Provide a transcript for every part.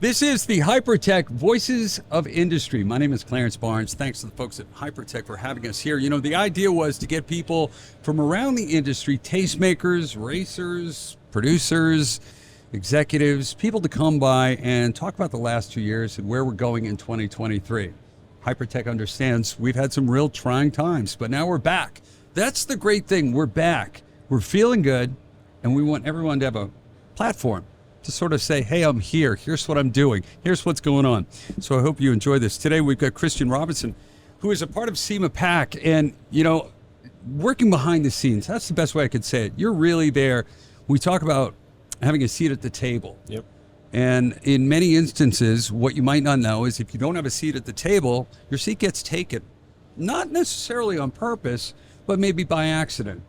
This is the Hypertech Voices of Industry. My name is Clarence Barnes. Thanks to the folks at Hypertech for having us here. You know, the idea was to get people from around the industry, tastemakers, racers, producers, executives, people to come by and talk about the last 2 years and where we're going in 2023. Hypertech understands we've had some real trying times, but now we're back. That's the great thing. We're back. We're feeling good, and we want everyone to have a platform to sort of say, hey, I'm here. Here's what I'm doing. Here's what's going on. So I hope you enjoy this. Today, we've got Christian Robinson, who is a part of SEMA PAC, and, you know, working behind the scenes. That's the best way I could say it. You're really there. We talk about having a seat at the table. Yep. And in many instances, what you might not know is if you don't have a seat at the table, your seat gets taken. Not necessarily on purpose, but maybe by accident.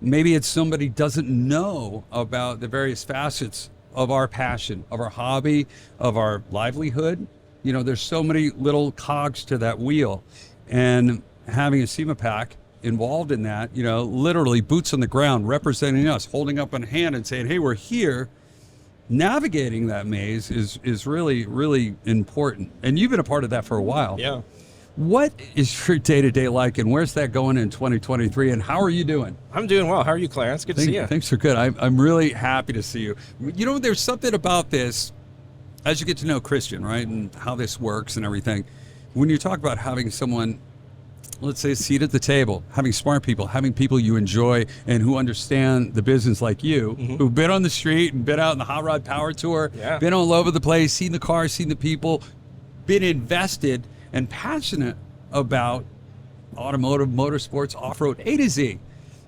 Maybe it's somebody doesn't know about the various facets of our passion, of our hobby, of our livelihood. You know, there's so many little cogs to that wheel. And having a SEMA PAC involved in that, you know, literally boots on the ground, representing us, holding up a hand and saying, hey, we're here. Navigating that maze is really, really important. And you've been a part of that for a while. Yeah. What is your day-to-day like, and where's that going in 2023, and how are you doing? I'm doing well. How are you, Clarence? Good to see you. Thanks for good. I'm really happy to see you. You know, there's something about this, as you get to know Christian, right, and how this works and everything. When you talk about having someone, let's say, a seat at the table, having smart people, having people you enjoy and who understand the business like you, who've been on the street and been out in the Hot Rod Power Tour, been all over the place, seen the cars, seen the people, been invested and passionate about automotive, motorsports, off-road, A to Z.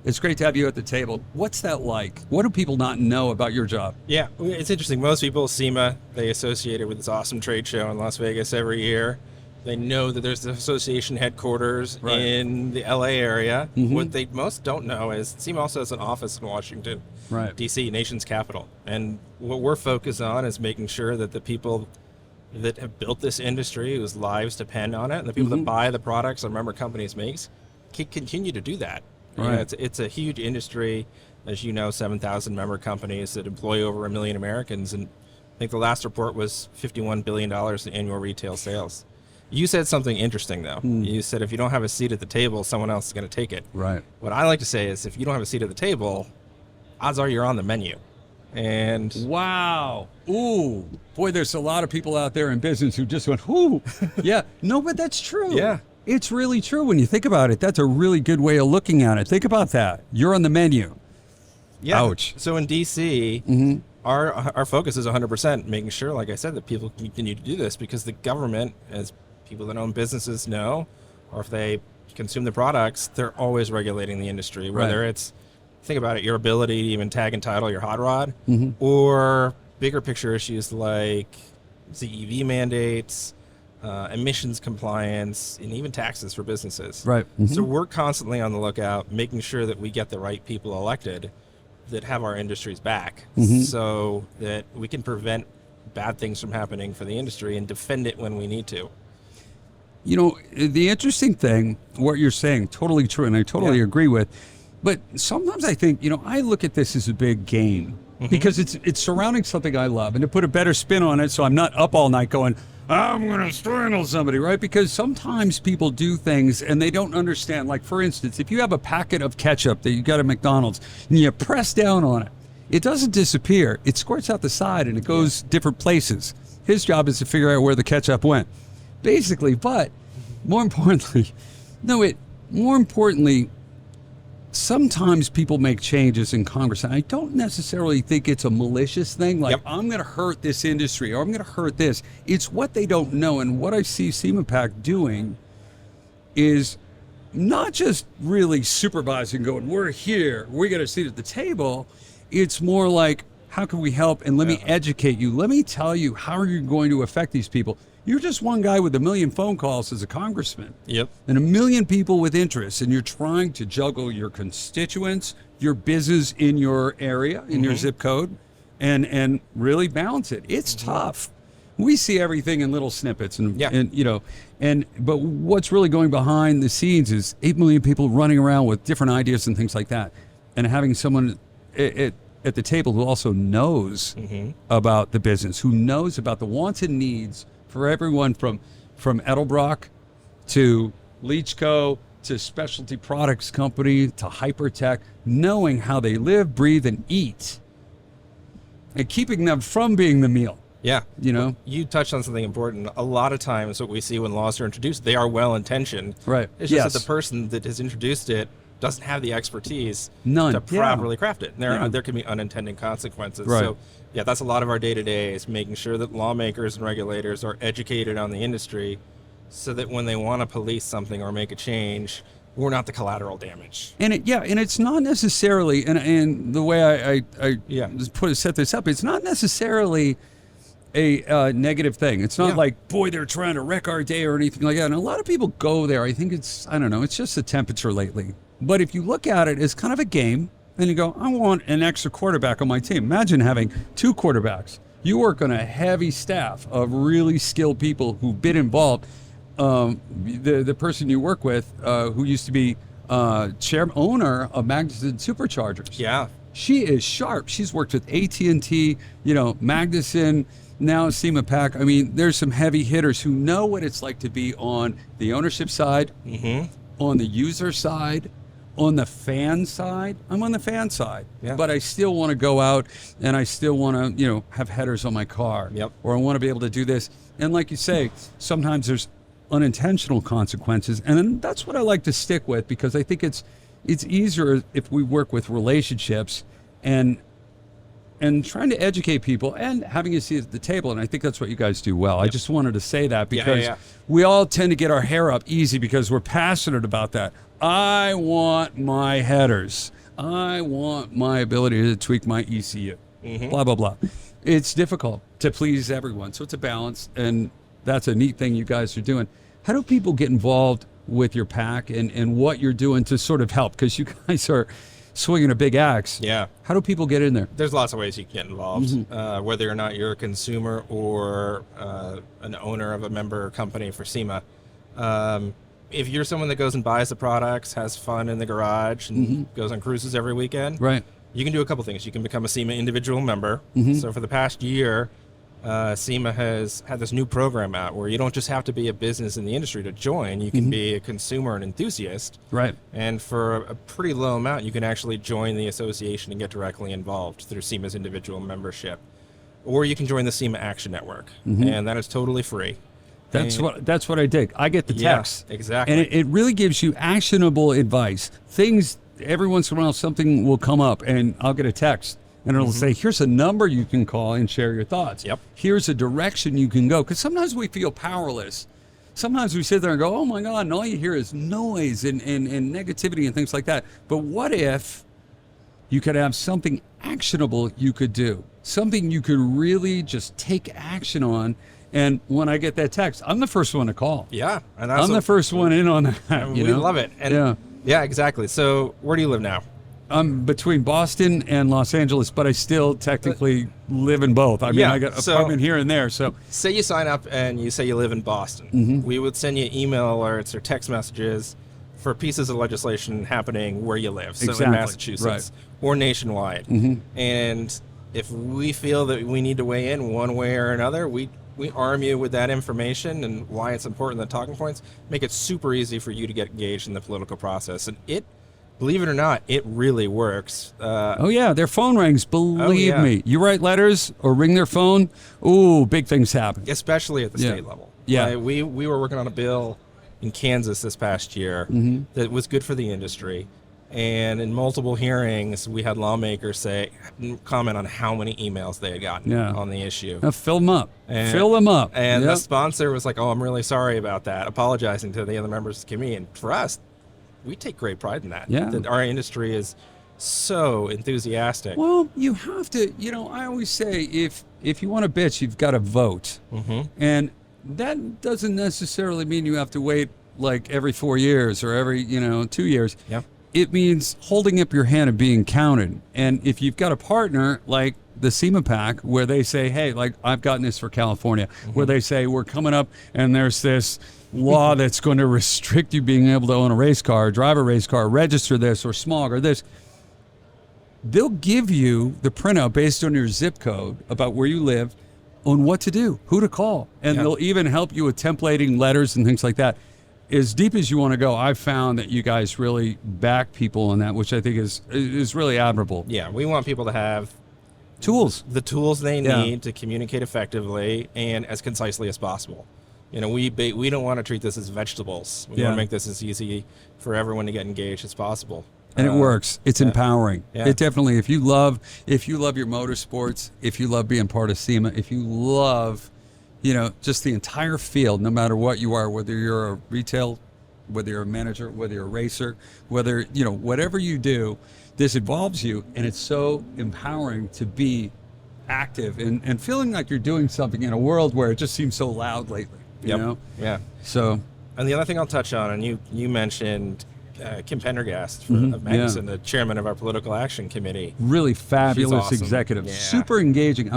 It's great to have you at the table. What's that like? What do people not know about your job? Yeah, it's interesting. Most people, SEMA, they associate it with this awesome trade show in Las Vegas every year. They know that there's the association headquarters in the LA area. What they most don't know is SEMA also has an office in Washington, DC, nation's capital. And what we're focused on is making sure that the people that have built this industry, whose lives depend on it, and the people that buy the products our member companies makes, can continue to do that. You know, it's a huge industry, as you know, 7,000 member companies that employ over 1 million Americans, and I think the last report was $51 billion in annual retail sales. You said something interesting, though. You said if you don't have a seat at the table, someone else is going to take it. Right. What I like to say is if you don't have a seat at the table, odds are you're on the menu. And wow. Ooh, boy, there's a lot of people out there in business who just went, ooh. Yeah. No, but that's true. Yeah. It's really true when you think about it. That's a really good way of looking at it. Think about that. You're on the menu. Yeah. Ouch. So in DC, our focus is 100% making sure, like I said, that people continue to do this because the government, as people that own businesses know, or if they consume the products, they're always regulating the industry, whether it's, think about it, your ability to even tag and title your hot rod, or bigger picture issues like ZEV mandates, emissions compliance, and even taxes for businesses. Right. So we're constantly on the lookout, making sure that we get the right people elected that have our industries back so that we can prevent bad things from happening for the industry and defend it when we need to. You know, the interesting thing, what you're saying, totally true, and I totally agree with. But sometimes I think, you know, I look at this as a big game because it's surrounding something I love. And to put a better spin on it so I'm not up all night going, I'm going to strangle somebody, right? Because sometimes people do things and they don't understand. Like, for instance, if you have a packet of ketchup that you got at McDonald's and you press down on it, it doesn't disappear. It squirts out the side and it goes different places. His job is to figure out where the ketchup went, basically. But more importantly, sometimes people make changes in Congress, and I don't necessarily think it's a malicious thing, like, I'm going to hurt this industry, or I'm going to hurt this. It's what they don't know, and what I see SEMA PAC doing is not just really supervising, going, we're here, we got a seat at the table. It's more like, how can we help, and let me educate you. Let me tell you, how are you going to affect these people? You're just one guy with 1 million phone calls as a congressman. And 1 million people with interests, and you're trying to juggle your constituents, your business in your area, in your zip code, and really balance it. It's tough. We see everything in little snippets, and you know, but what's really going behind the scenes is 8 million people running around with different ideas and things like that, and having someone at the table who also knows about the business, who knows about the wants and needs for everyone from Edelbrock to Leachco to specialty products company to Hypertech, knowing how they live, breathe, and eat, and keeping them from being the meal. Yeah. You know? You touched on something important. A lot of times what we see when laws are introduced, they are well-intentioned. Right. It's just that the person that has introduced it doesn't have the expertise to properly craft it. There can be unintended consequences. Right. So, yeah, that's a lot of our day-to-day is making sure that lawmakers and regulators are educated on the industry so that when they want to police something or make a change, we're not the collateral damage. And it's not necessarily, and the way I set this up, it's not necessarily a negative thing. It's not like, boy, they're trying to wreck our day or anything like that. And a lot of people go there. I think it's just the temperature lately. But if you look at it as kind of a game, and you go, I want an extra quarterback on my team. Imagine having 2 quarterbacks. You work on a heavy staff of really skilled people who've been involved. The person you work with, who used to be owner of Magnuson Superchargers. Yeah. She is sharp. She's worked with AT&T, Magnuson, now SEMA Pack. I mean, there's some heavy hitters who know what it's like to be on the ownership side, on the user side, on the fan side. I'm on the fan side, but I still want to go out and I still want to, have headers on my car, or I want to be able to do this. And like you say, sometimes there's unintentional consequences, and then that's what I like to stick with, because I think it's easier if we work with relationships and trying to educate people and having a seat at the table. And I think that's what you guys do well. I just wanted to say that because we all tend to get our hair up easy because we're passionate about that. I want my headers. I want my ability to tweak my ECU. Blah, blah, blah. It's difficult to please everyone. So it's a balance, and that's a neat thing you guys are doing. How do people get involved with your pack and what you're doing to sort of help? Because you guys are swinging a big axe. Yeah. How do people get in there? There's lots of ways you can get involved, whether or not you're a consumer or an owner of a member company for SEMA. If you're someone that goes and buys the products, has fun in the garage, and goes on cruises every weekend, you can do a couple things. You can become a SEMA individual member. So for the past year, SEMA has had this new program out where you don't just have to be a business in the industry to join. You can be a consumer and enthusiast. And for a pretty low amount, you can actually join the association and get directly involved through SEMA's individual membership. Or you can join the SEMA Action Network, and that is totally free. That's what I dig. I get the text. Exactly. And it really gives you actionable advice. Things, every once in a while, something will come up, and I'll get a text. And it'll say, here's a number you can call and share your thoughts. Here's a direction you can go. Because sometimes we feel powerless. Sometimes we sit there and go, oh my God, and all you hear is noise and negativity and things like that. But what if you could have something actionable you could do? Something you could really just take action on. And when I get that text, I'm the first one to call. And I'm the first one in on that. And we love it. And yeah, exactly. So where do you live now? I'm between Boston and Los Angeles, but I still technically live in both. I mean, I got an apartment here and there. So say you sign up and you say you live in Boston. We would send you email alerts or text messages for pieces of legislation happening where you live. So in Massachusetts or nationwide. And if we feel that we need to weigh in one way or another, we arm you with that information and why it's important, the talking points, make it super easy for you to get engaged in the political process. And believe it or not, it really works. Their phone rings, believe me. You write letters or ring their phone, big things happen. Especially at the state level. We were working on a bill in Kansas this past year that was good for the industry. And in multiple hearings, we had lawmakers comment on how many emails they had gotten on the issue. Fill them up. Fill them up. And the sponsor was like, I'm really sorry about that, apologizing to the other members of the committee. And for us, we take great pride in that. That our industry is so enthusiastic. Well, you have to, I always say, if you want to bitch, you've got to vote. And that doesn't necessarily mean you have to wait like every 4 years or every, 2 years. It means holding up your hand and being counted. And if you've got a partner like the SEMA Pack, where they say, hey, like I've gotten this for California, where they say we're coming up and there's this law that's going to restrict you being able to own a race car, drive a race car, register this or smog or this. they'll give you the printout based on your zip code about where you live on what to do, who to call. And they'll even help you with templating letters and things like that. As deep as you want to go, I've found that you guys really back people on that, which I think is really admirable. Yeah, we want people to have Tools. the tools they need to communicate effectively and as concisely as possible. You know, we don't want to treat this as vegetables. We want to make this as easy for everyone to get engaged as possible. And it works. It's empowering. Yeah. It definitely, if you love your motorsports, if you love being part of SEMA, if you love, just the entire field, no matter what you are, whether you're a retail, whether you're a manager, whether you're a racer, whether, whatever you do, this involves you. And it's so empowering to be active and feeling like you're doing something in a world where it just seems so loud lately, you know? Yeah. So. And the other thing I'll touch on, and you mentioned Kim Pendergast of Magnuson, the chairman of our political action committee. Really fabulous awesome. executive, Yeah. super engaging.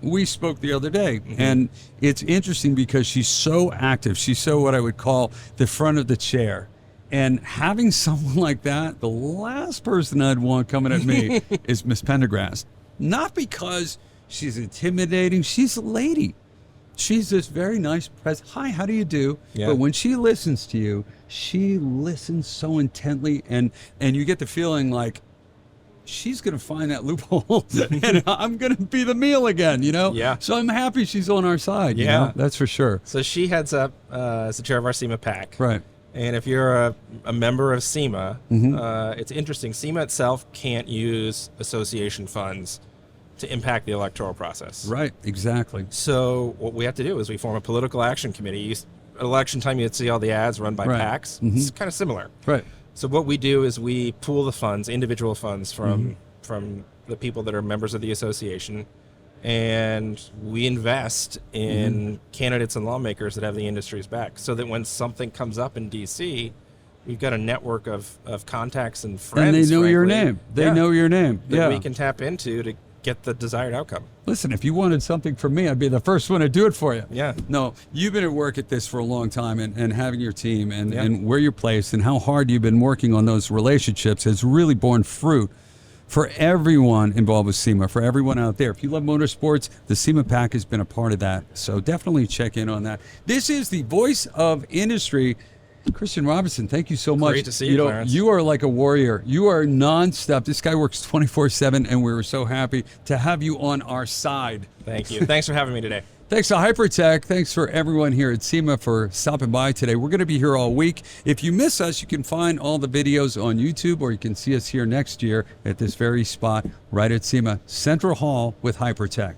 We spoke the other day, and it's interesting because she's so active. She's so what I would call the front of the chair. And having someone like that, the last person I'd want coming at me is Miss Pendergast. Not because she's intimidating, she's a lady. She's this very nice hi, how do you do? Yeah. But when she listens to you, she listens so intently, and you get the feeling like she's going to find that loophole and I'm going to be the meal again, Yeah. So I'm happy she's on our side, That's for sure. So she heads up as the chair of our SEMA PAC. Right. And if you're a member of SEMA, it's interesting. SEMA itself can't use association funds to impact the electoral process. Right, exactly. So what we have to do is we form a political action committee. At election time, you'd see all the ads run by PACs. It's kind of similar. Right. So what we do is we pool the funds, individual funds from the people that are members of the association, and we invest in candidates and lawmakers that have the industry's back, so that when something comes up in D.C., we've got a network of contacts and friends. And they know your frankly, name. They know your name. that we can tap into to get the desired outcome. Listen, if you wanted something from me, I'd be the first one to do it for you. Yeah. No, you've been at work at this for a long time, and having your team and where you're placed and how hard you've been working on those relationships has really borne fruit for everyone involved with SEMA, for everyone out there. If you love motorsports, the SEMA PAC has been a part of that. So definitely check in on that. This is the voice of industry. Christian Robinson, thank you so much. Great to see you, Clarence. You are like a warrior. You are nonstop. This guy works 24/7, and we're so happy to have you on our side. Thank you. Thanks for having me today. Thanks to Hypertech. Thanks for everyone here at SEMA for stopping by today. We're going to be here all week. If you miss us, you can find all the videos on YouTube, or you can see us here next year at this very spot right at SEMA Central Hall with Hypertech.